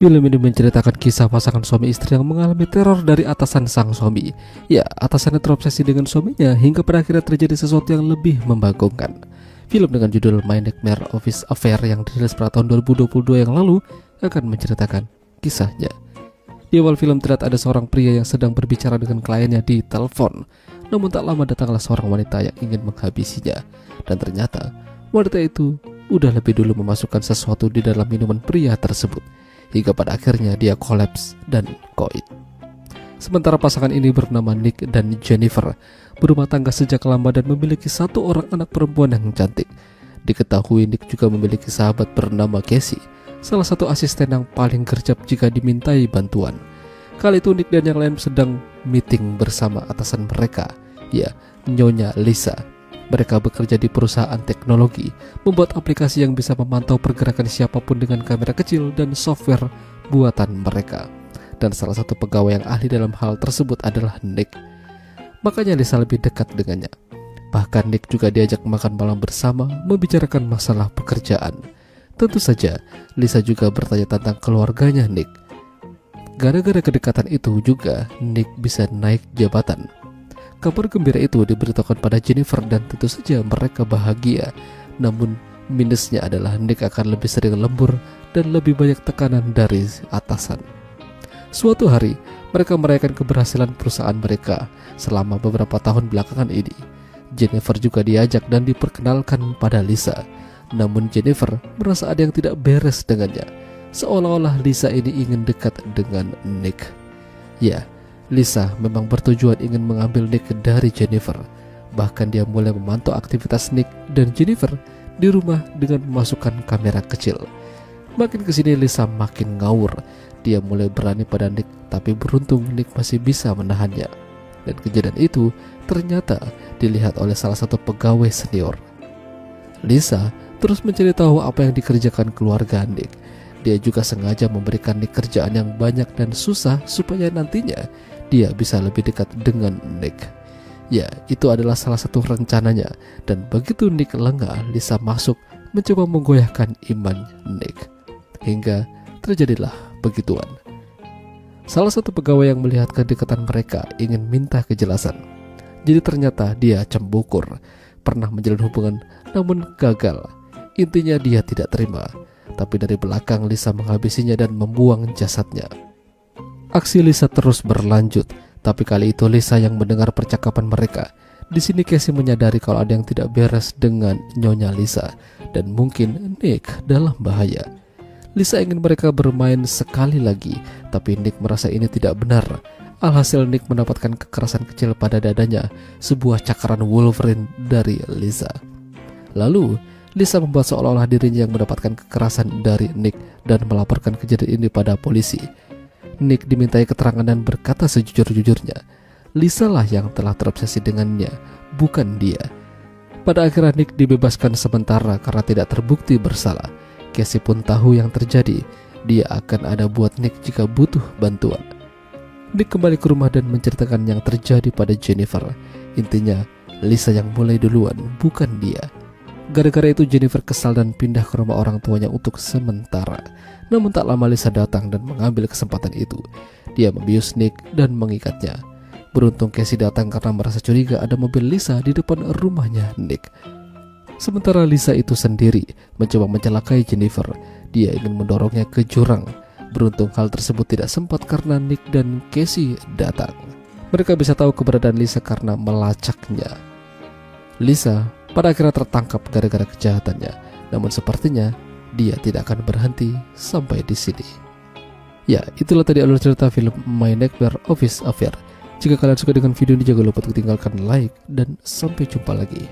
Film ini menceritakan kisah pasangan suami istri yang mengalami teror dari atasan sang suami. Ya, atasannya terobsesi dengan suaminya hingga pada akhirnya terjadi sesuatu yang lebih membagongkan. Film dengan judul My Nightmare Office Affair yang dirilis pada tahun 2022 yang lalu akan menceritakan kisahnya. Di awal film terlihat ada seorang pria yang sedang berbicara dengan kliennya di telepon. Namun tak lama datanglah seorang wanita yang ingin menghabisinya. Dan ternyata wanita itu udah lebih dulu memasukkan sesuatu di dalam minuman pria tersebut, hingga pada akhirnya dia kolaps dan koit. Sementara pasangan ini bernama Nick dan Jennifer, berumah tangga sejak lama dan memiliki satu orang anak perempuan yang cantik. Diketahui Nick juga memiliki sahabat bernama Casey, salah satu asisten yang paling gercep jika dimintai bantuan. Kali itu Nick dan yang lain sedang meeting bersama atasan mereka, ya, Nyonya Lisa. Mereka bekerja di perusahaan teknologi, membuat aplikasi yang bisa memantau pergerakan siapapun dengan kamera kecil dan software buatan mereka. Dan salah satu pegawai yang ahli dalam hal tersebut adalah Nick. Makanya Lisa lebih dekat dengannya. Bahkan Nick juga diajak makan malam bersama, membicarakan masalah pekerjaan. Tentu saja, Lisa juga bertanya tentang keluarganya Nick. Gara-gara kedekatan itu juga, Nick bisa naik jabatan. Kabar gembira itu diberitahukan pada Jennifer dan tentu saja mereka bahagia. Namun minusnya adalah Nick akan lebih sering lembur dan lebih banyak tekanan dari atasan. Suatu hari, mereka merayakan keberhasilan perusahaan mereka selama beberapa tahun belakangan ini. Jennifer juga diajak dan diperkenalkan pada Lisa. Namun Jennifer merasa ada yang tidak beres dengannya, seolah-olah Lisa ini ingin dekat dengan Nick. Ya, Lisa memang bertujuan ingin mengambil Nick dari Jennifer. Bahkan dia mulai memantau aktivitas Nick dan Jennifer di rumah dengan memasukkan kamera kecil. Makin kesini Lisa makin ngawur. Dia mulai berani pada Nick, tapi beruntung Nick masih bisa menahannya. Dan kejadian itu ternyata dilihat oleh salah satu pegawai senior. Lisa terus mencari tahu apa yang dikerjakan keluarga Nick. Dia juga sengaja memberikan Nick kerjaan yang banyak dan susah supaya nantinya dia bisa lebih dekat dengan Nick. Ya, itu adalah salah satu rencananya. Dan begitu Nick lengah, Lisa masuk mencoba menggoyahkan iman Nick. Hingga terjadilah begituan. Salah satu pegawai yang melihat kedekatan mereka ingin minta kejelasan. Jadi ternyata dia cembukur, pernah menjalin hubungan namun gagal. Intinya dia tidak terima. Tapi dari belakang Lisa menghabisinya dan membuang jasadnya. Aksi Lisa terus berlanjut, tapi kali itu Lisa yang mendengar percakapan mereka. Di sini Casey menyadari kalau ada yang tidak beres dengan Nyonya Lisa dan mungkin Nick dalam bahaya. Lisa ingin mereka bermain sekali lagi, tapi Nick merasa ini tidak benar. Alhasil Nick mendapatkan kekerasan kecil pada dadanya, sebuah cakaran Wolverine dari Lisa. Lalu Lisa membuat seolah-olah dirinya yang mendapatkan kekerasan dari Nick dan melaporkan kejadian ini pada polisi. Nick dimintai keterangan dan berkata sejujur-jujurnya, Lisa lah yang telah terobsesi dengannya, bukan dia. Pada akhirnya Nick dibebaskan sementara karena tidak terbukti bersalah. Casey pun tahu yang terjadi. Dia akan ada buat Nick jika butuh bantuan. Nick kembali ke rumah dan menceritakan yang terjadi pada Jennifer. Intinya, Lisa yang mulai duluan, bukan dia. Gara-gara itu Jennifer kesal dan pindah ke rumah orang tuanya untuk sementara. Namun tak lama Lisa datang dan mengambil kesempatan itu. Dia membius Nick dan mengikatnya. Beruntung Casey datang karena merasa curiga ada mobil Lisa di depan rumahnya Nick. Sementara Lisa itu sendiri mencoba mencelakai Jennifer. Dia ingin mendorongnya ke jurang. Beruntung hal tersebut tidak sempat karena Nick dan Casey datang. Mereka bisa tahu keberadaan Lisa karena melacaknya. Lisa pada akhirnya tertangkap gara-gara kejahatannya. Namun sepertinya dia tidak akan berhenti sampai di sini. Ya, itulah tadi alur cerita film My Nightmare Office Affair. Jika kalian suka dengan video ini, jangan lupa untuk tinggalkan like dan sampai jumpa lagi.